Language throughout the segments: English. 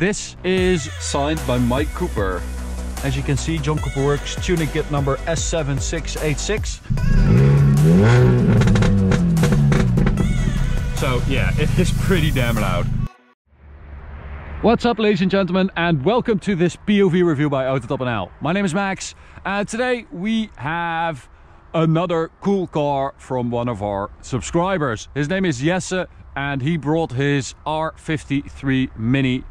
this is signed by Mike Cooper. As you can see, John Cooper Works tuning kit number S7686. So yeah, it is pretty damn loud. What's up, ladies and gentlemen, and welcome to this POV review by AutoTopNL. My name is Max, and today we have another cool car from one of our subscribers. His name is Jesse, and he brought his R53 Mini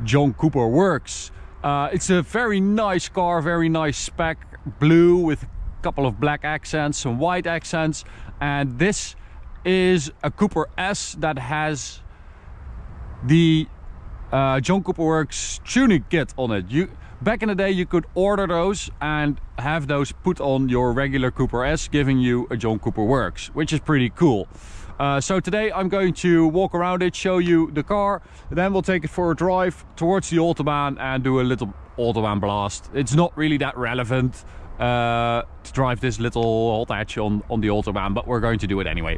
John Cooper Works. It's a very nice car, very nice spec, blue with a couple of black accents, some white accents, and this is a Cooper S that has the John Cooper Works tuning kit on it. Back in the day you could order those and have those put on your regular Cooper S, giving you a John Cooper Works, which is pretty cool. So today I'm going to walk around it, show you the car, then we'll take it for a drive towards the Autobahn and do a little Autobahn blast. It's not really that relevant to drive this little hothatch on the Autobahn, but we're going to do it anyway.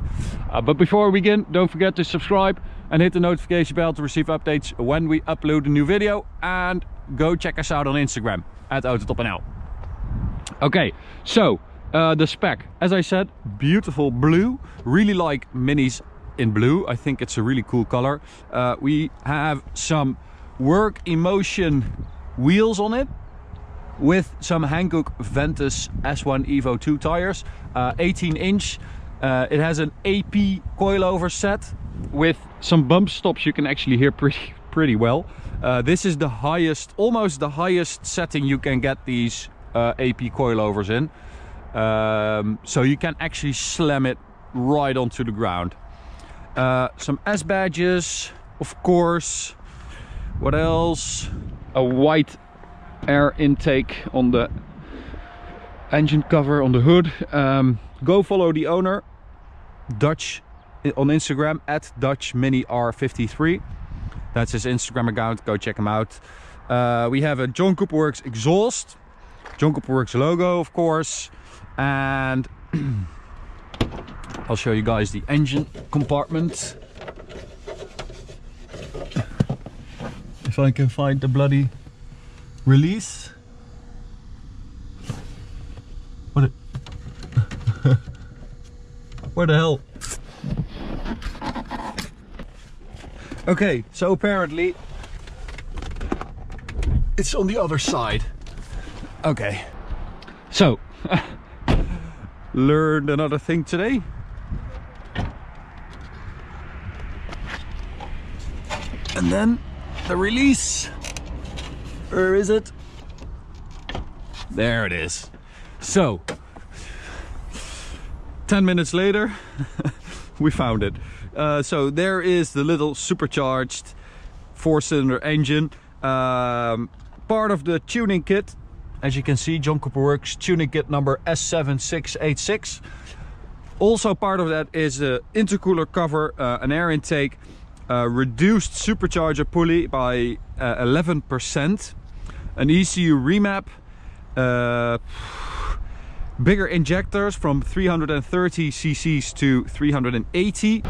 But before we begin, don't forget to subscribe and hit the notification bell to receive updates when we upload a new video, and go check us out on Instagram at AutoTopNL. Okay, so the spec, as I said, beautiful blue. Really like minis in blue. I think it's a really cool color. We have some work emotion wheels on it with some Hankook Ventus S1 Evo 2 tires, 18 inch. It has an AP coilover set with some bump stops you can actually hear pretty well. This is the highest, almost the highest setting you can get these AP coilovers in. So you can actually slam it right onto the ground. Some S badges, of course. What else? A white air intake on the engine cover, on the hood. Go follow the owner, Dutch, on Instagram at Dutch Mini R53. That's his Instagram account. Go check him out. We have a John Cooper Works exhaust, John Cooper Works logo, of course, and I'll show you guys the engine compartment. If I can find the bloody release. What? Where the hell? Okay, so apparently it's on the other side. Okay, so learned another thing today. And then the release. Where is it? There it is. So 10 minutes later we found it. So there is the little supercharged 4-cylinder engine, part of the tuning kit. As you can see, John Cooper Works tuning kit number S7686. Also part of that is the intercooler cover, an air intake, reduced supercharger pulley by 11%, an ECU remap, bigger injectors from 330 cc's to 380,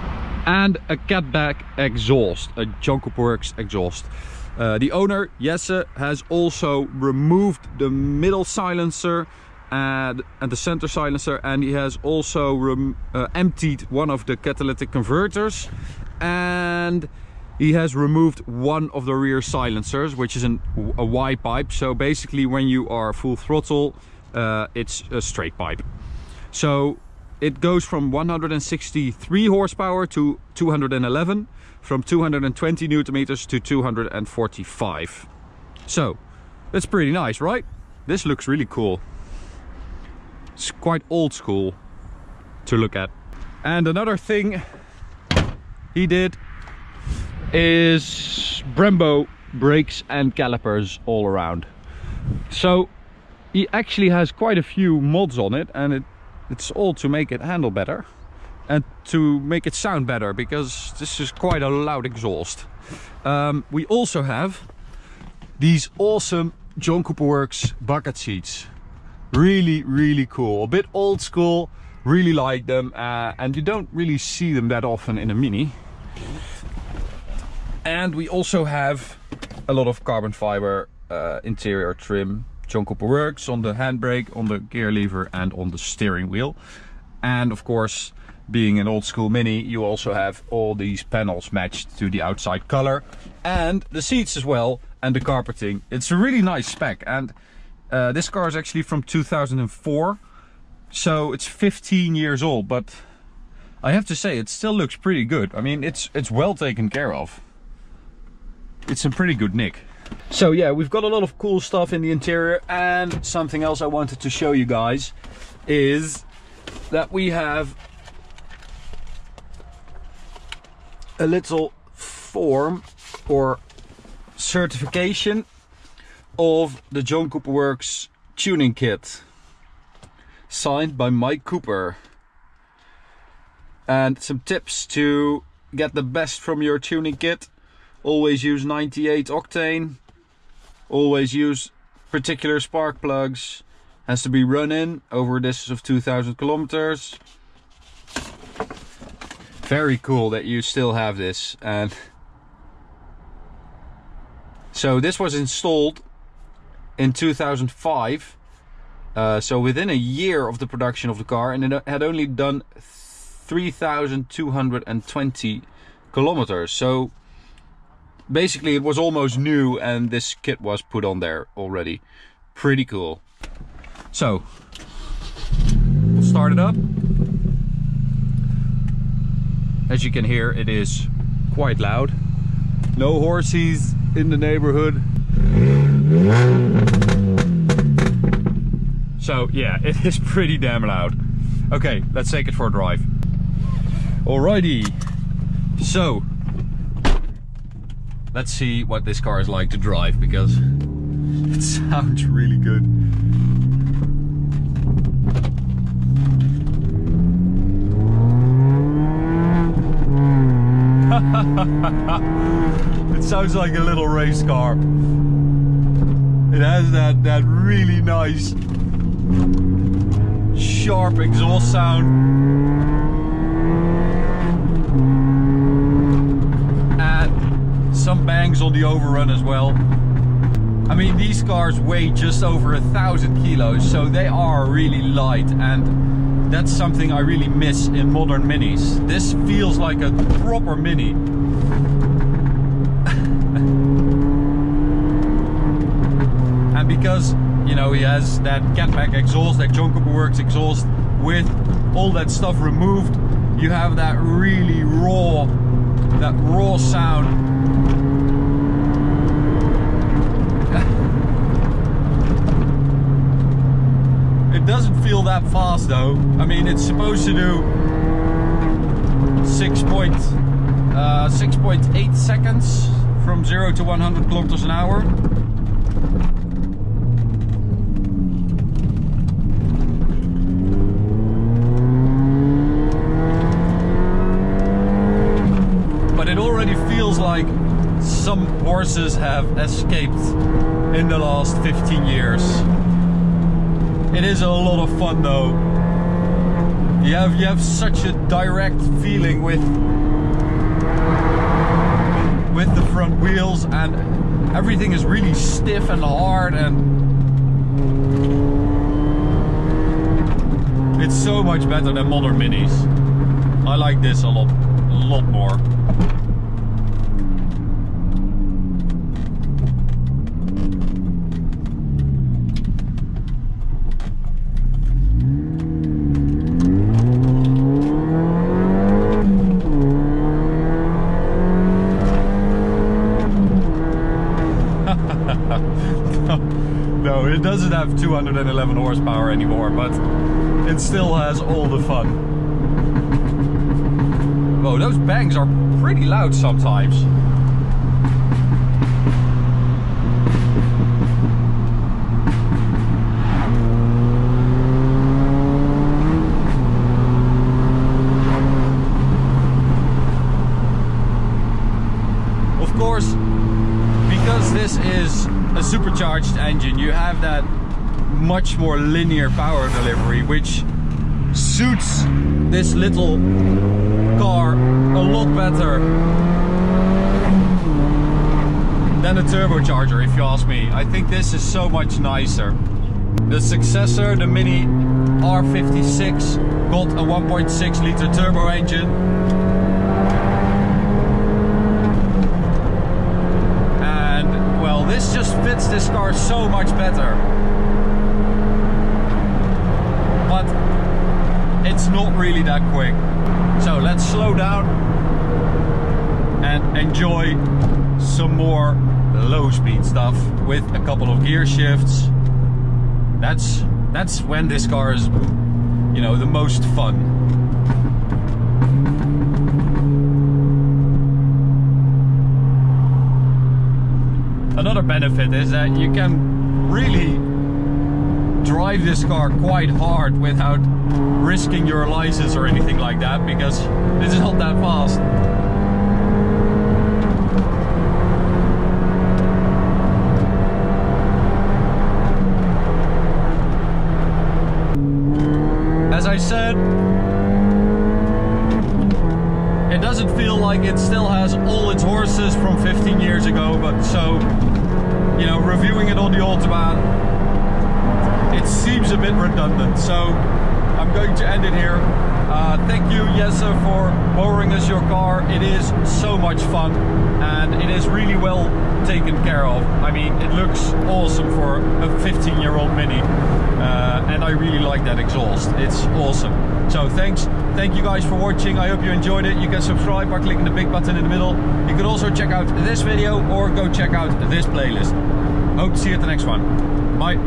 and a catback exhaust, a John Cooper Works exhaust. The owner, Jesse, has also removed the middle silencer and the center silencer, and he has also emptied one of the catalytic converters, and he has removed one of the rear silencers, which is a Y pipe. So basically when you are full throttle, it's a straight pipe. So it goes from 163 horsepower to 211, from 220 newton meters to 245. So that's pretty nice, right? This looks really cool. It's quite old school to look at. And another thing he did is Brembo brakes and calipers all around. So he actually has quite a few mods on it, and it's all to make it handle better and to make it sound better, because this is quite a loud exhaust. We also have these awesome John Cooper Works bucket seats. Really cool, a bit old school, really like them, and you don't really see them that often in a Mini. And we also have a lot of carbon fiber interior trim. John Cooper Works on the handbrake, on the gear lever and on the steering wheel. And of course, being an old school Mini, you also have all these panels matched to the outside color. And the seats as well, and the carpeting. It's a really nice spec. And this car is actually from 2004. So it's 15 years old, but I have to say it still looks pretty good. I mean, it's well taken care of. It's in pretty good nick. So yeah, we've got a lot of cool stuff in the interior, and something else I wanted to show you guys is that we have a little form or certification of the John Cooper Works tuning kit, signed by Mike Cooper, and some tips to get the best from your tuning kit. Always use 98 octane, always use particular spark plugs, has to be run in over a distance of 2,000 kilometers. Very cool that you still have this. And so this was installed in 2005, so within a year of the production of the car, and it had only done 3,220 kilometers. So basically it was almost new, and this kit was put on there already. Pretty cool. So we'll start it up. As you can hear, it is quite loud. No horsies in the neighborhood. So yeah, it is pretty damn loud. Okay, let's take it for a drive. Alrighty, so let's see what this car is like to drive, because it sounds really good. It sounds like a little race car. It has that really nice sharp exhaust sound. And some bangs on the overrun as well. I mean, these cars weigh just over 1,000 kilos, so they are really light, and that's something I really miss in modern Minis. This feels like a proper Mini. And because, you know, he has that catback exhaust, that John Cooper Works exhaust, with all that stuff removed, you have that really raw sound. It doesn't feel that fast though. I mean, it's supposed to do 6.8 seconds from 0 to 100 kilometers an hour. But it already feels like some horses have escaped in the last 15 years. It is a lot of fun though. You have such a direct feeling with the front wheels, and everything is really stiff and hard, and it's so much better than modern Minis. I like this a lot more. No, it doesn't have 211 horsepower anymore, but it still has all the fun. Whoa, those bangs are pretty loud sometimes. Of course, because this is a supercharged engine, you have that much more linear power delivery, which suits this little car a lot better than a turbocharger, if you ask me. I think this is so much nicer. The successor, the Mini R56, got a 1.6 liter turbo engine. And well, this just fits this car so much better. But it's not really that quick. So let's slow down and enjoy some more low speed stuff with a couple of gear shifts. That's when this car is, you know, the most fun. Another benefit is that you can really drive this car quite hard without risking your license or anything like that, because this is not that fast. As I said, it doesn't feel like it still has all its horses from 15 years ago, but so, you know, reviewing it on the Autobahn, it seems a bit redundant, so I'm going to end it here. Thank you, Jesse, for borrowing us your car. It is so much fun, and it is really well taken care of. I mean, it looks awesome for a 15-year-old Mini, and I really like that exhaust. It's awesome. So thank you guys for watching. I hope you enjoyed it. You can subscribe by clicking the big button in the middle. You can also check out this video or go check out this playlist. Hope to see you at the next one. Bye.